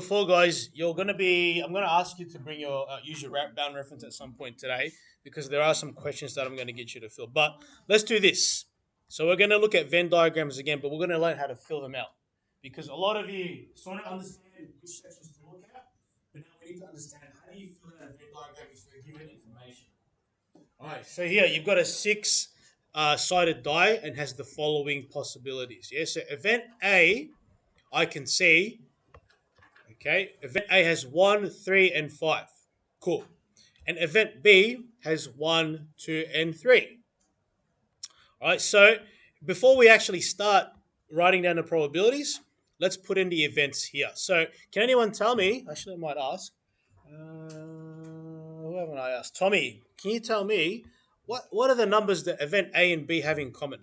before, guys, I'm gonna ask you to bring your use your bound reference at some point today because there are some questions that I'm gonna get you to fill. But let's do this. So we're gonna look at Venn diagrams again, but we're gonna learn how to fill them out because a lot of you sort of understand which sections to look at, but now we need to understand how do you fill out a Venn diagram if you're given information. All right. So here you've got a six-sided die and has the following possibilities. Yeah. So event A, I can see. Okay, event A has 1, 3, and 5. Cool. And event B has 1, 2, and 3. All right, so before we actually start writing down the probabilities, let's put in the events here. So, can anyone tell me? Actually, I might ask. Who haven't I asked? Tommy, can you tell me what are the numbers that event A and B have in common?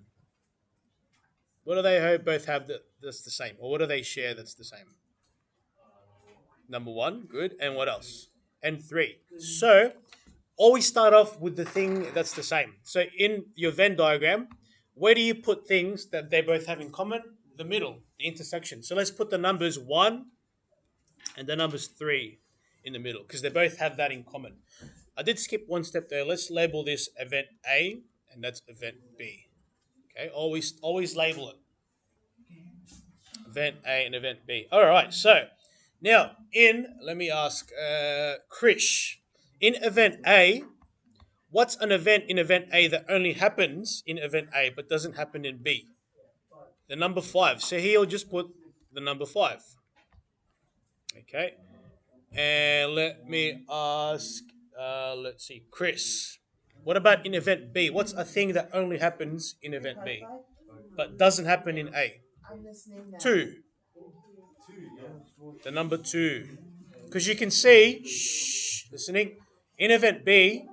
What do they both have that's the same? Or what do they share that's the same? Number 1, good. And what else? And 3. So, always start off with the thing that's the same. So in your Venn diagram, where do you put things that they both have in common? The middle, the intersection. So let's put the numbers 1 and the numbers 3 in the middle because they both have that in common. I did skip one step there. Let's label this event A and that's event B. Okay, always label it. Event A and event B. All right, so now let me ask Krish. In event A, what's an event in event A that only happens in event A but doesn't happen in B? The number 5. So he'll just put the number 5. Okay. And let me ask, let's see, Chris. What about in event B? What's a thing that only happens in event B but doesn't happen in A? 2. The number 2. Because you can see, listening, in event B,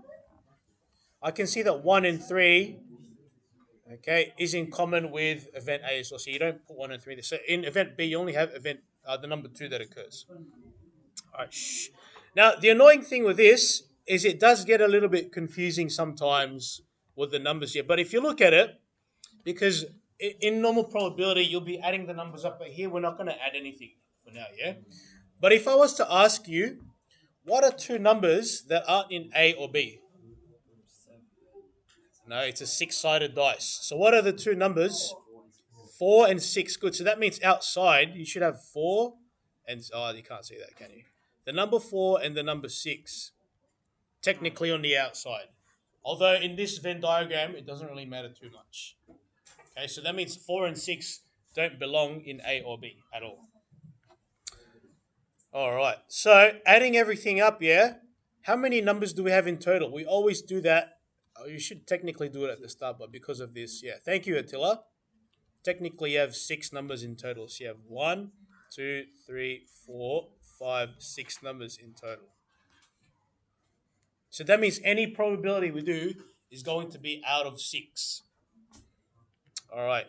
I can see that 1 and 3, okay, is in common with event A as well. So you don't put 1 and 3 there. So in event B, you only have the number 2 that occurs. All right. Now, the annoying thing with this is it does get a little bit confusing sometimes with the numbers here. But if you look at it, because in normal probability, you'll be adding the numbers up. But here, we're not going to add anything for now, yeah? But if I was to ask you, what are 2 numbers that aren't in A or B? No, it's a 6-sided dice. So what are the 2 numbers? 4 and 6. Good. So that means outside you should have 4 and you can't see that, can you? The number 4 and the number 6. Technically on the outside. Although in this Venn diagram it doesn't really matter too much. Okay, so that means 4 and 6 don't belong in A or B at all. Alright. So adding everything up, yeah. How many numbers do we have in total? We always do that. You should technically do it at the start, but because of this, yeah. Thank you, Attila. Technically, you have 6 numbers in total. So you have 1, 2, 3, 4, 5, 6 numbers in total. So that means any probability we do is going to be out of 6. All right.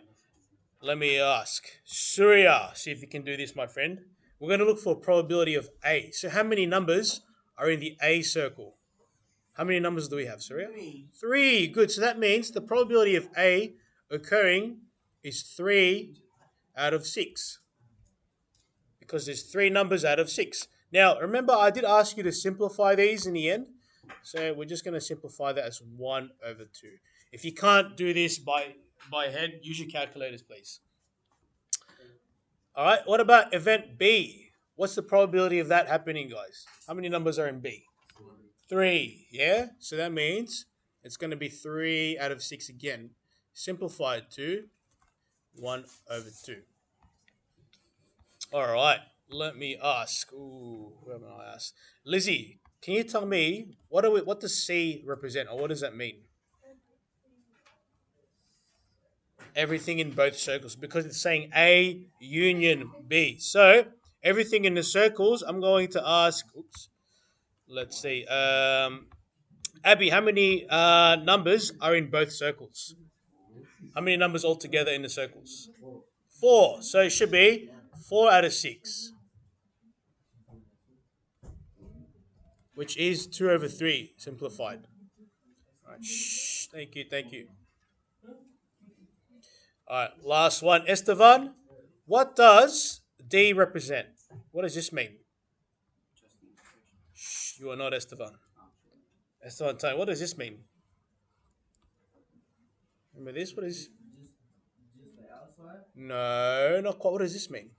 Let me ask Surya. See if you can do this, my friend. We're going to look for a probability of A. So how many numbers are in the A circle? How many numbers do we have, Surya? 3. Good. So that means the probability of A occurring is 3 out of 6. Because there's 3 numbers out of 6. Now, remember, I did ask you to simplify these in the end. So we're just going to simplify that as 1 over 2. If you can't do this by head, use your calculators, please. All right. What about event B? What's the probability of that happening, guys? How many numbers are in B? 3. Yeah. So that means it's going to be 3 out of 6 again. Simplified to 1 over 2. All right. Let me ask. Ooh, who haven't I asked? Lizzie, can you tell me what does C represent, or what does that mean? Everything in both circles, because it's saying A union B. So everything in the circles, I'm going to ask. Oops. Let's see. Abby, how many numbers are in both circles? How many numbers altogether in the circles? 4. So it should be 4 out of 6. Which is 2 over 3, simplified. All right, thank you. All right, last one. Estevan, what does D represent? What does this mean? You are not Esteban. Esteban, tell me, what does this mean? Remember this? What is? No, not quite. What does this mean?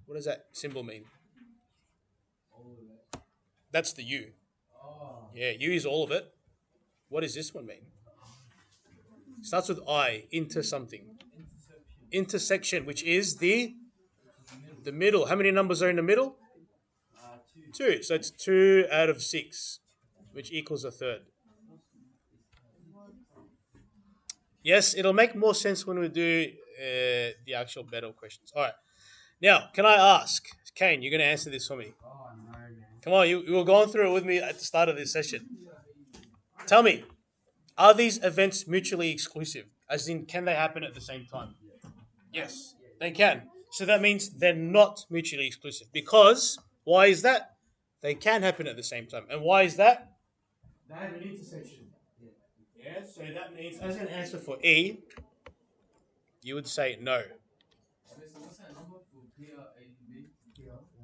What does that symbol mean? That's the U. Yeah, U is all of it. What does this one mean? Starts with I, inter something. Intersection, which is the middle. How many numbers are in the middle? Two. So it's 2 out of 6, which equals a third. Yes, it'll make more sense when we do the actual battle questions. All right. Now, can I ask, Kane? You're going to answer this for me. Come on, you were going through it with me at the start of this session. Tell me, are these events mutually exclusive? As in, can they happen at the same time? Yes, they can. So that means they're not mutually exclusive. Because, why is that? They can happen at the same time. And why is that? They have an intersection. Yeah, so that means, as an answer for E, you would say no.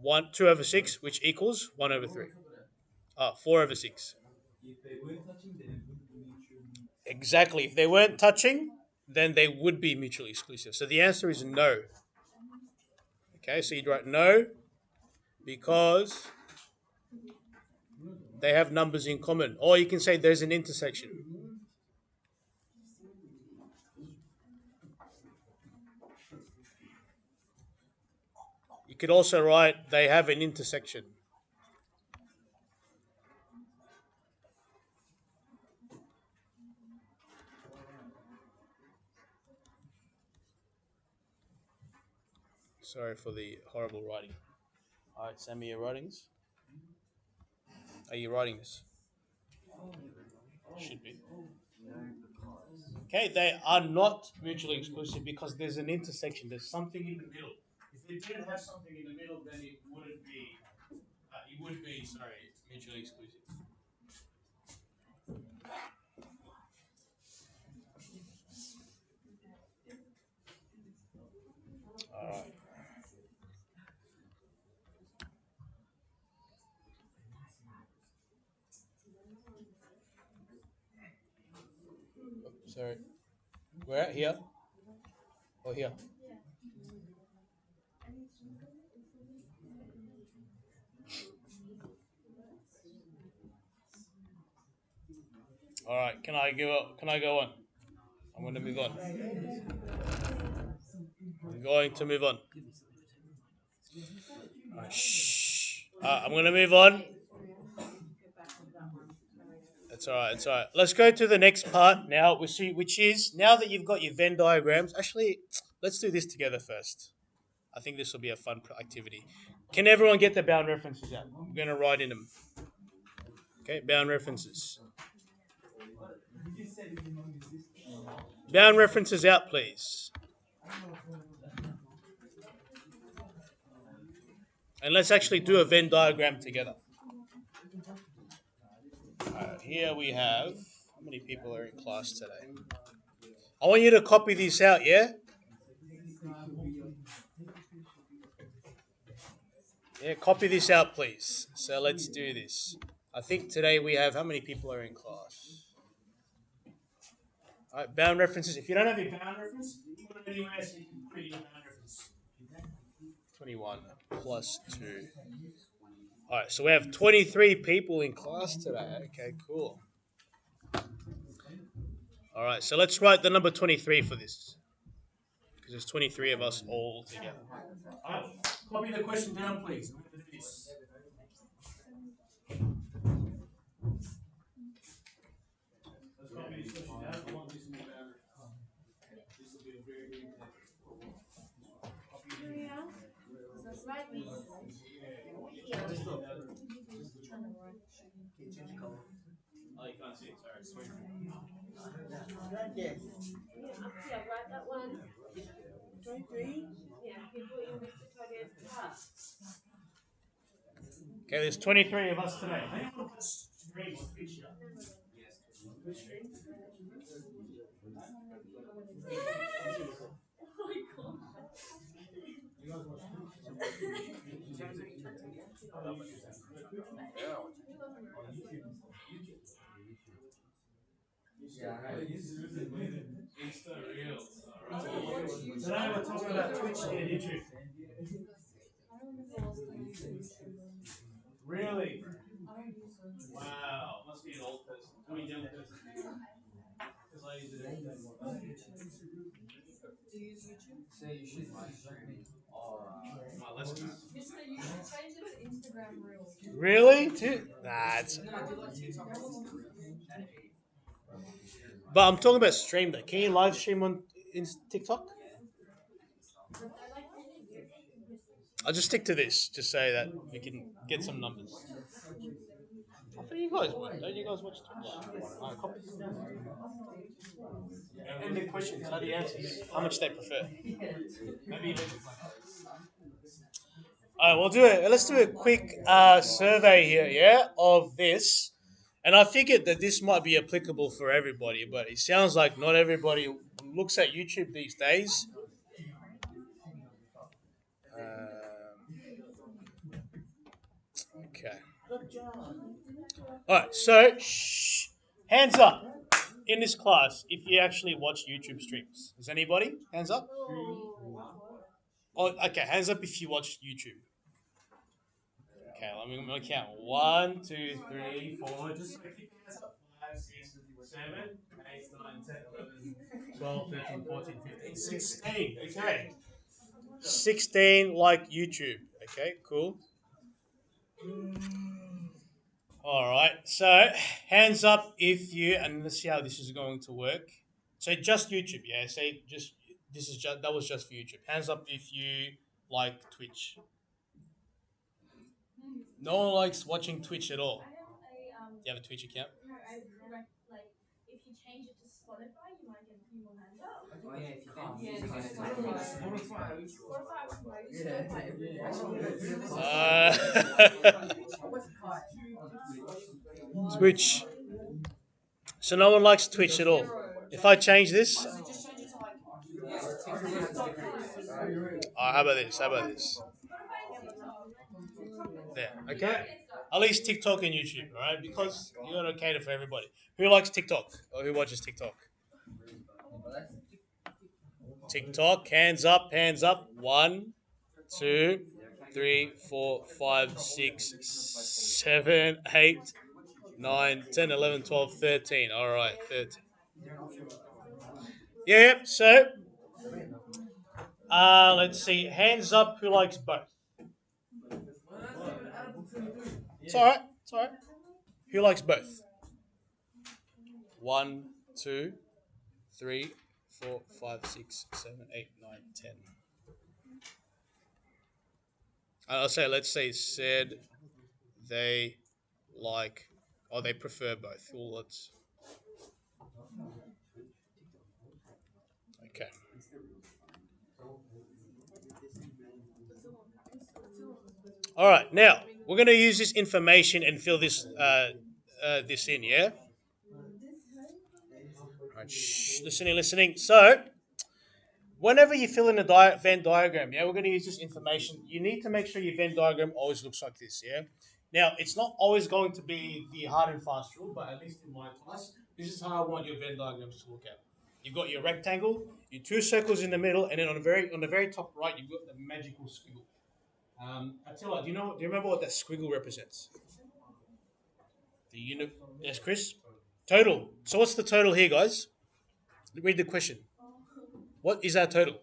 2/6, which equals 1/3. 4/6. Exactly. If they weren't touching, then they would be mutually exclusive. So the answer is no. Okay, so you'd write no because they have numbers in common. Or you can say there's an intersection. You could also write they have an intersection. Sorry for the horrible writing. All right, send me your writings. Are you writing this? Should be. Okay, they are not mutually exclusive because there's an intersection. There's something in the middle. If they didn't have something in the middle, then it wouldn't be. It would be, sorry, mutually exclusive. All right. Sorry. Where? Here? Or here? All right. Can I go? Can I go on? I'm going to move on. I'm going to move on. Shh. I'm going to move on. That's all right. It's all right. Let's go to the next part now. We see, which is now that you've got your Venn diagrams. Actually, let's do this together first. I think this will be a fun activity. Can everyone get the bound references out? I'm going to write in them. Okay, bound references. Bound references out, please. And let's actually do a Venn diagram together. Here we have, how many people are in class today? I want you to copy these out, yeah? Yeah, copy this out, please. So let's do this. I think today we have, how many people are in class? All right, bound references. If you don't have your bound reference, put it anywhere so you can put your bound reference. 21 plus 2. All right, so we have 23 people in class today. Okay, cool. All right, so let's write the number 23 for this. Because there's 23 of us all together. All right, copy the question down, please. I'm going to do this. Let's copy this question down. I want this in the boundary. This will be a very big Oh, you can't see it. Sorry. Okay, there's 23 of us today. Screen on picture. Insta Reels. Today we're talking about Twitch and YouTube. Really? Wow. Must be an old person. I mean, young person. Because I use it. My lessons. Really? Nah, it's. But I'm talking about stream though. Can you live stream on TikTok? I'll just stick to this, just say that we can get some numbers. I thought you guys would. Don't you guys watch Twitch? Alright, copy. And the questions are the answers. How much they prefer. Maybe Alright, we'll do it. Let's do a quick survey here, yeah, of this. And I figured that this might be applicable for everybody, but it sounds like not everybody looks at YouTube these days. Okay. All right. So, hands up in this class if you actually watch YouTube streams. Is anybody? Hands up. Oh, okay. Hands up if you watch YouTube. Okay. I'm gonna count. 1, 2, 3, 4. Just keep your hands up. 5, 6, 7, 8, 9, 10, 11, 12, 13, 14, 15, 16. Okay. 16 like YouTube. Okay. Cool. All right. So, hands up if you, and let's see how this is going to work. So just YouTube, yeah. Say just this is just that was just for YouTube. Hands up if you like Twitch. No one likes watching Twitch at all. Do you have a Twitch account? Uh, Twitch. So no one likes Twitch at all. If I change this, how about this? How about this? There. Okay. At least TikTok and YouTube, all right? Because you gotta cater for everybody. Who likes TikTok or who watches TikTok? TikTok. Hands up. Hands up. 1, 2, 3, 4, 5, 6, 7, 8, 9, 10, 11, 12, 13. All right, 13. Yeah. So, let's see. Hands up. Who likes both? It's all right. It's all right. Who likes both? 1, 2, 3, 4, 5, 6, 7, 8, 9, 10. I'll say, let's say, said they like, or they prefer both. Well, let's, okay. All right, now we're going to use this information and fill this in, yeah? All right, listening, listening. So, whenever you fill in a Venn diagram, yeah, we're going to use this information. You need to make sure your Venn diagram always looks like this, yeah? Now, it's not always going to be the hard and fast rule, but at least in my class, this is how I want your Venn diagrams to look at. You've got your rectangle, your two circles in the middle, and then on the very top right, you've got the magical squiggle. I tell you, do you remember what that squiggle represents? The unit. Yes, Chris. Total. So what's the total here, guys? Read the question. What is our total?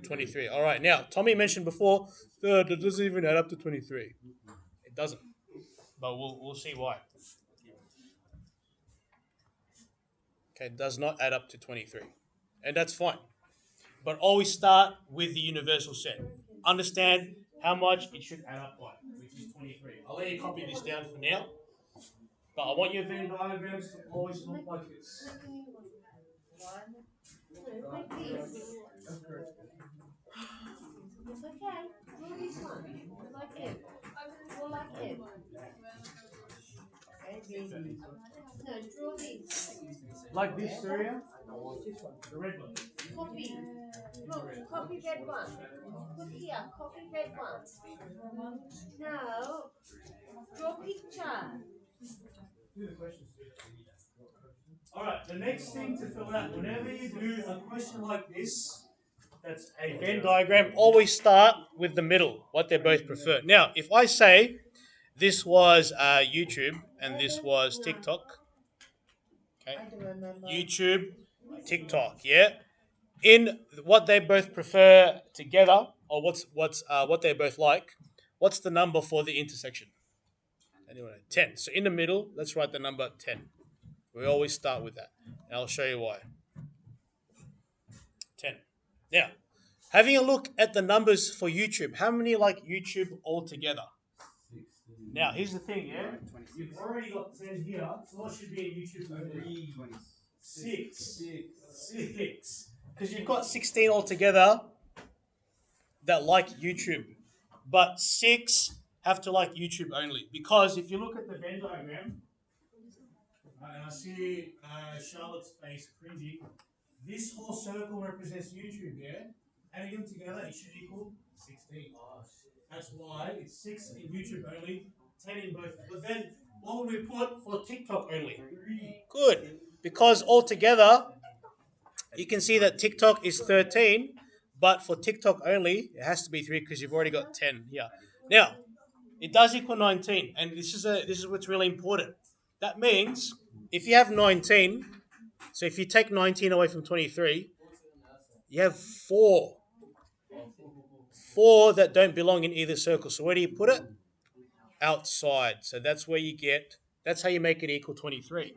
23. All right. Now, Tommy mentioned before that it doesn't even add up to 23. It doesn't. But we'll see why. Okay, it does not add up to 23. And that's fine. But always start with the universal set. Understand how much it should add up by, which is 23. I'll let you copy this down for now. But I want your Venn diagrams to always look like this. Like this. It's okay. Draw this one. Like it. Draw like it. Okay, baby. No, draw this. Like this, Surya? The red one. Copy. Look, copy red one. Put here. Copy red one. No. All right. The next thing to fill out whenever you do a question like this, that's a Venn diagram. Always start with the middle, what they both prefer. Now, if I say this was YouTube and this was TikTok, okay, I don't remember. YouTube, TikTok, yeah. In what they both prefer together, or what's what they both like, what's the number for the intersection? Anyone? 10. So in the middle, let's write the number 10. We always start with that. And I'll show you why. 10. Now, having a look at the numbers for YouTube, how many like YouTube altogether? Now, here's the thing, yeah? You've already got 10 here, so what should be in YouTube only? 6. 6. Because you've got 16 altogether that like YouTube, but 6 have to like YouTube only. Because if you look at the Venn diagram, and I see Charlotte's face cringing, this whole circle represents YouTube, yeah? Adding them together, it should equal 16. That's why it's 6 in YouTube only, 10 in both. But then, what would we put for TikTok only? Good. Because altogether, you can see that TikTok is 13, but for TikTok only, it has to be 3 because you've already got 10 here. Now, it does equal 19, and this is what's really important. That means if you have 19, so if you take 19 away from 23, you have 4. 4 that don't belong in either circle. So where do you put it? Outside. So that's where you get, that's how you make it equal 23.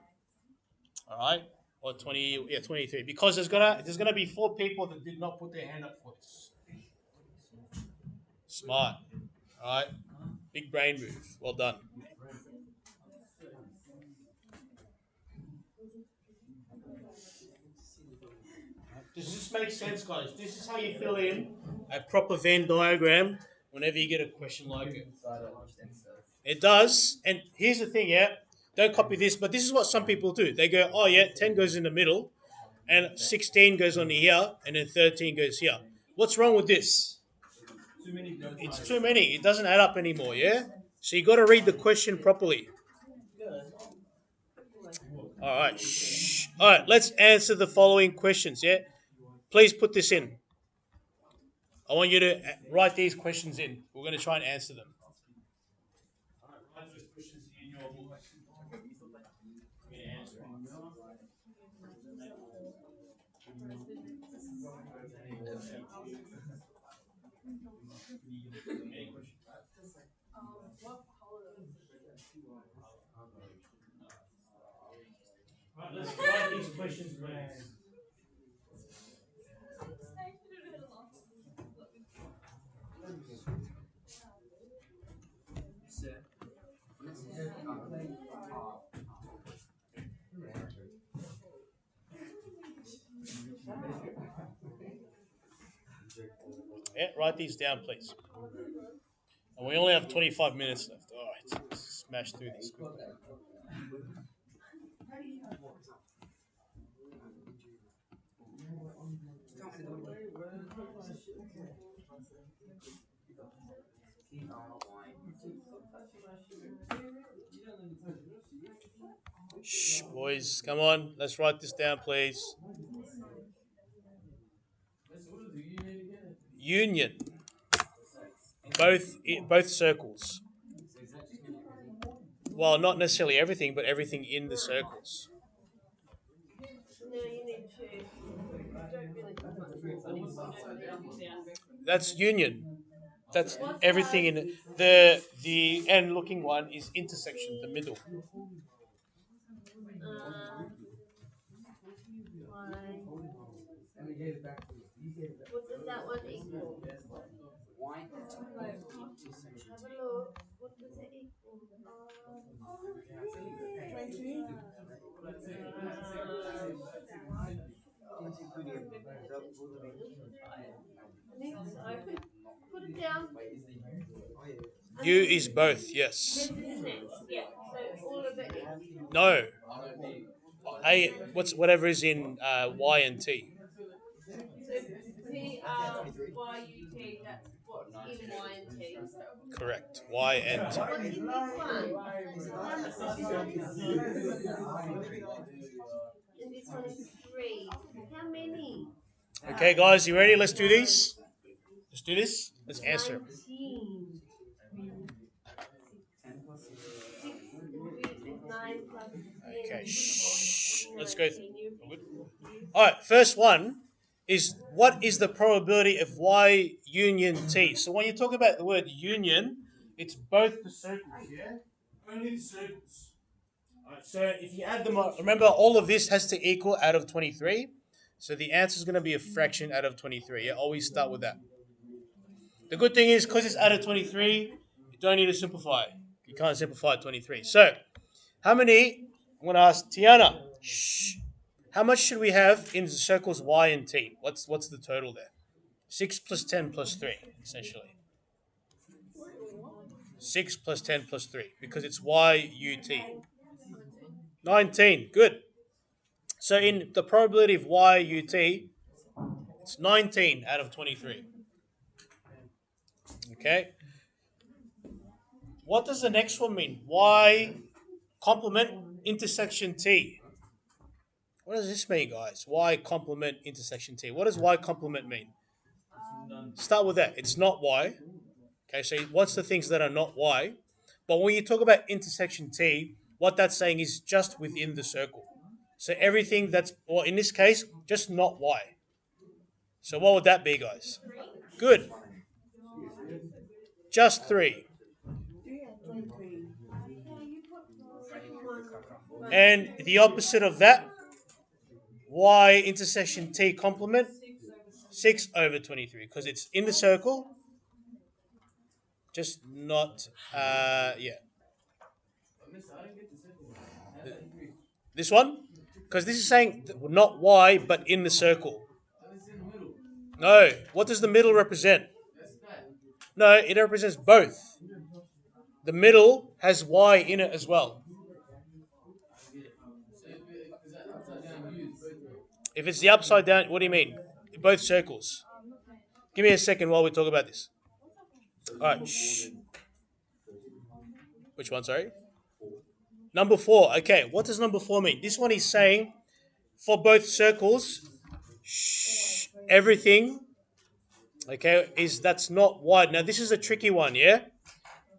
All right? Or 20, yeah, 23. Because there's gonna be 4 people that did not put their hand up for this. Smart. All right? Big brain move. Well done. Does this make sense, guys? This is how you fill in a proper Venn diagram whenever you get a question like it. It does. And here's the thing, yeah. Don't copy this, but this is what some people do. They go, oh yeah, 10 goes in the middle, and 16 goes on here, and then 13 goes here. What's wrong with this? It's too many. It doesn't add up anymore, yeah? So you got to read the question properly. All right. Shh. All right, let's answer the following questions, yeah? Please put this in. I want you to write these questions in. We're going to try and answer them. Write those questions in your book. Right, let's write these questions, please. Yeah, write these down, please. And we only have 25 minutes left. All right, let's smash through this quickly. Shh, boys, come on. Let's write this down, please. Union. Both circles. Well, not necessarily everything, but everything in the circles. No, you need to. Don't really put much. That's union. That's What's everything in it. The end looking one is intersection, the middle. Why? What does that one equal? Have a look. What does it equal? Oh, yeah. 20. I think so. Put it down. U is both, yes. Parentheses. Yeah. So all of it is. No. A whatever is in Y and T. So P R Y U T. That's what's in Y and T. Correct. Y and T. What is this one? This one is 6 and this one is 3. How many? Okay, guys, you ready? Let's do these. Let's do this. Let's answer. 19. 6 with 9 plus 10. Okay, shh. Let's go. 19. All right, first one is what is the probability of Y union T? So when you talk about the word union, it's both the circles, yeah? Only the circles. All right, so if you add them up, remember all of this has to equal out of 23. So the answer is going to be a fraction out of 23. Yeah, always start with that. The good thing is, because it's out of 23, you don't need to simplify. You can't simplify 23. So, how many? I'm going to ask Tiana. Shh. How much should we have in the circles Y and T? What's the total there? 6 plus 10 plus 3, essentially. 6 plus 10 plus 3, because it's Y, U, T. 19. Good. So, in the probability of Y, U, T, it's 19 out of 23. Okay. What does the next one mean? Y complement intersection T. What does this mean, guys? Y complement intersection T. What does Y complement mean? Start with that. It's not Y. Okay, so what's the things that are not Y? But when you talk about intersection T, what that's saying is just within the circle. So everything that's, or in this case, just not Y. So what would that be, guys? Good. Just 3. And the opposite of that, Y intersection T complement, 6 over 23, because it's in the circle, just not, yeah. This one? Because this is saying not Y, but in the circle. No. What does the middle represent? No, it represents both. The middle has Y in it as well. If it's the upside down, what do you mean? Both circles. Give me a second while we talk about this. Alright, shh. Which one, sorry? Number 4. Okay, what does number 4 mean? This one is saying for both circles, everything, okay, is that's not Y. Now this is a tricky one, yeah?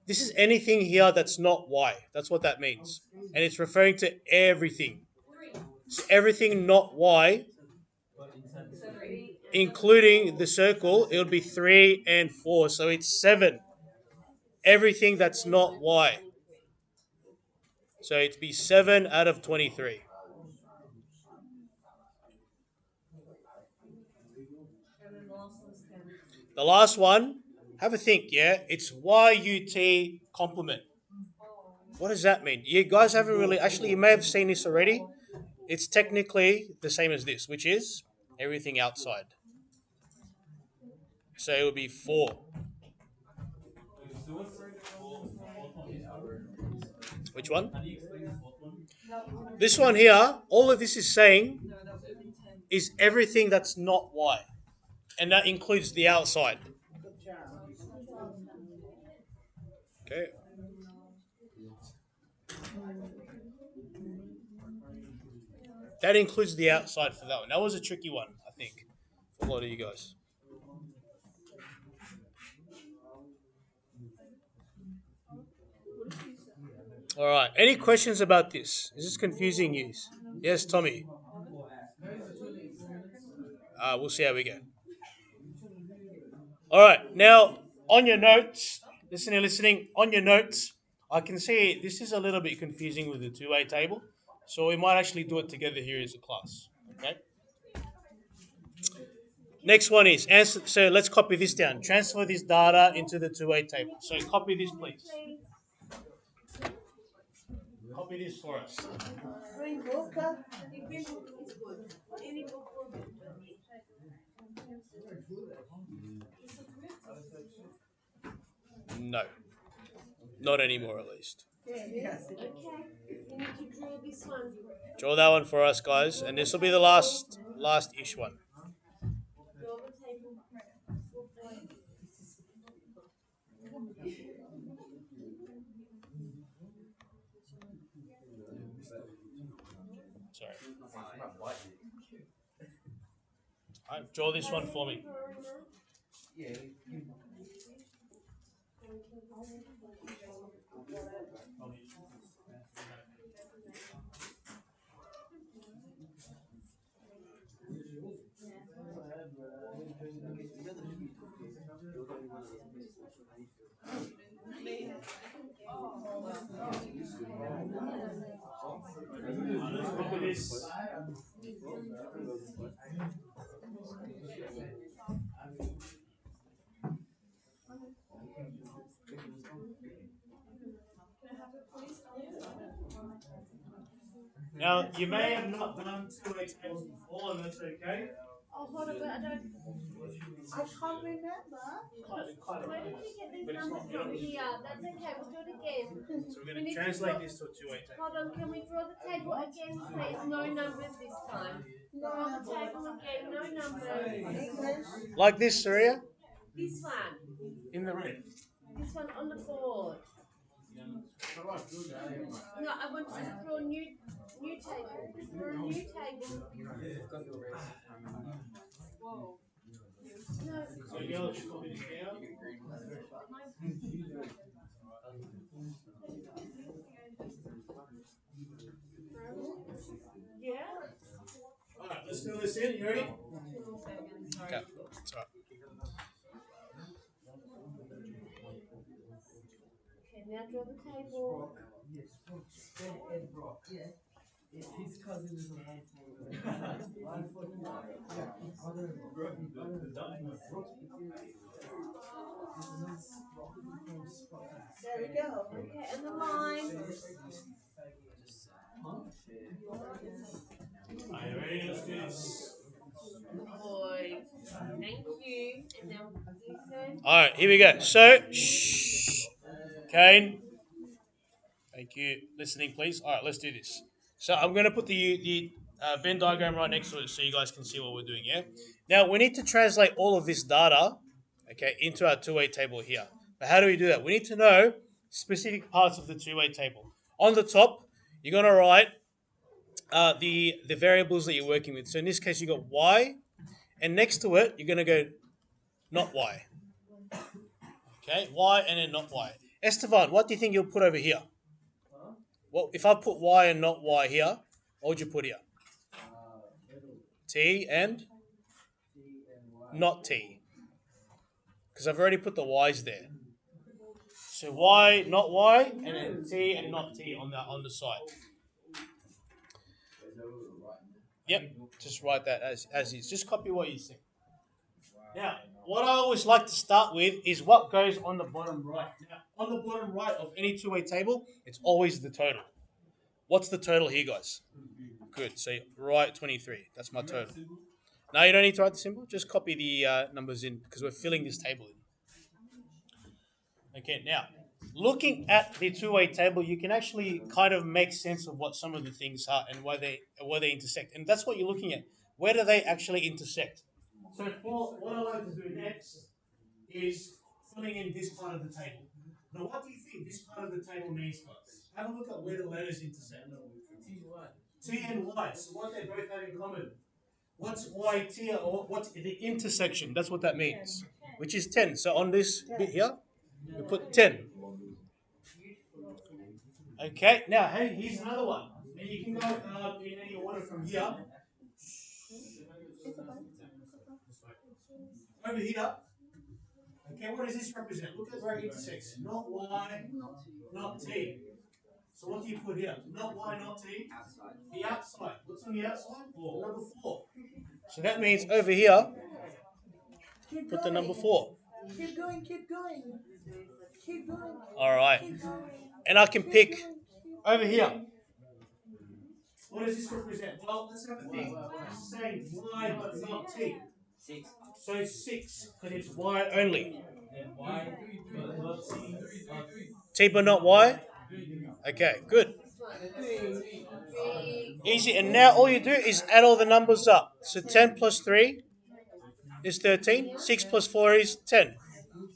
This is anything here that's not Y. That's what that means. And it's referring to everything. So everything not Y, including the circle, it would be 3 and 4. So it's 7. Everything that's not Y. So it'd be 7 out of 23. The last one, have a think, yeah? It's YUT complement. What does that mean? You guys haven't really, actually, you may have seen this already. It's technically the same as this, which is everything outside. So it would be 4. Which one? This one here, all of this is saying is everything that's not Y. And that includes the outside. Okay. That includes the outside for that one. That was a tricky one, I think, for a lot of you guys. All right. Any questions about this? Is this confusing you? Yes, Tommy. We'll see how we go. All right. Now, on your notes, listening, on your notes, I can see this is a little bit confusing with the two-way table. So we might actually do it together here as a class. Okay. Next one is answer. So let's copy this down. Transfer this data into the two-way table. So copy this, please. Copy this for us. No, not anymore, at least. Okay, you need to draw this one. Draw that one for us, guys, and this will be the last-ish one. Draw the table. Sorry. All right, draw this one for me. Let's copy this. Now, you may have not done two-way tables before, and that's okay. Oh, hold on, but I don't. I can't remember. Where did you get these But it's numbers not, from here? That's okay, we'll do it again. So we're We going to need to translate draw. this to a two-way table. Hold on, can we draw the table again, please? No numbers this time. Draw the table again, no numbers. Like this, Surya? This one. In the red. This one on the board. No, I want you to draw a new table. Draw a new table. Whoa. No. So yellow just copy this down. Yeah? Alright, let's fill this in. You ready? Okay. That's all right. Okay, now draw the table. His cousin is on There we go. Okay, and the line. Are you ready? Let's do this. Boy. Thank you. And now listen. Alright, here we go. So, shh. Kane. Thank you. Listening, please. Alright, let's do this. So, I'm going to put the Venn diagram right next to it so you guys can see what we're doing, yeah? Now, we need to translate all of this data, okay, into our two-way table here. But how do we do that? We need to know specific parts of the two-way table. On the top, you're going to write the variables that you're working with. So, in this case, you got y, and next to it, you're going to go not y. Okay, y and then not y. Estevan, what do you think you'll put over here? Well, if I put y and not y here, what would you put here? T and not t. Because I've already put the y's there. So y, not y, and then t and not t on the side. Yep, just write that as is. Just copy what you see. Now, what I always like to start with is what goes on the bottom right. Now, on the bottom right of any two-way table, it's always the total. What's the total here, guys? Good. So write 23. That's my total. Now you don't need to write the symbol. Just copy the numbers in because we're filling this table in. Okay. Now, looking at the two-way table, you can actually kind of make sense of what some of the things are and where they intersect. And that's what you're looking at. Where do they actually intersect? So for what I like to do next is filling in this part of the table. Now, what do you think this part of the table means, guys? Have a look at where the letters intersect. T and Y. So what they both have in common. What's YT or what's the intersection? That's what that means, which is 10. So on this bit here, we put 10. Okay, now hey, here's another one. And you can go in any order from here. Over here. Okay, what does this represent? Look at where it intersects. Not Y, not T. So what do you put here? Not Y, not T. The outside. What's on the outside? 4. Number 4. So that means over here, put the number 4. Keep going, keep going. Keep going. All right. And I can pick over here. What does this represent? Well, let's have a think. It's saying Y but not T. 6. So 6, because it's Y only. T but not Y? Okay, good. Easy. And now all you do is add all the numbers up. So 10 plus 3 is 13. 6 plus 4 is 10.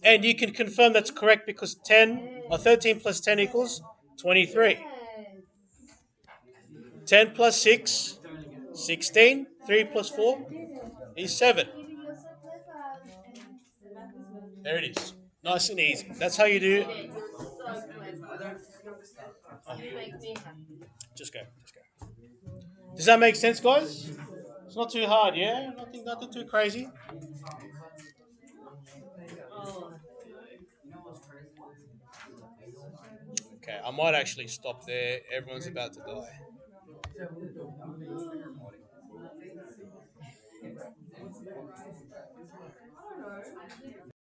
And you can confirm that's correct because 10 or 13 plus 10 equals 23. 10 plus 6, 16. 3 plus 4 Did it. is 7. Baby, you're so clever. There it is. Nice and easy. That's how you do. You're so clever. You make me happy. Just go. Just go. Does that make sense, guys? It's not too hard, yeah? Nothing too crazy. Okay, I might actually stop there. Everyone's about to die.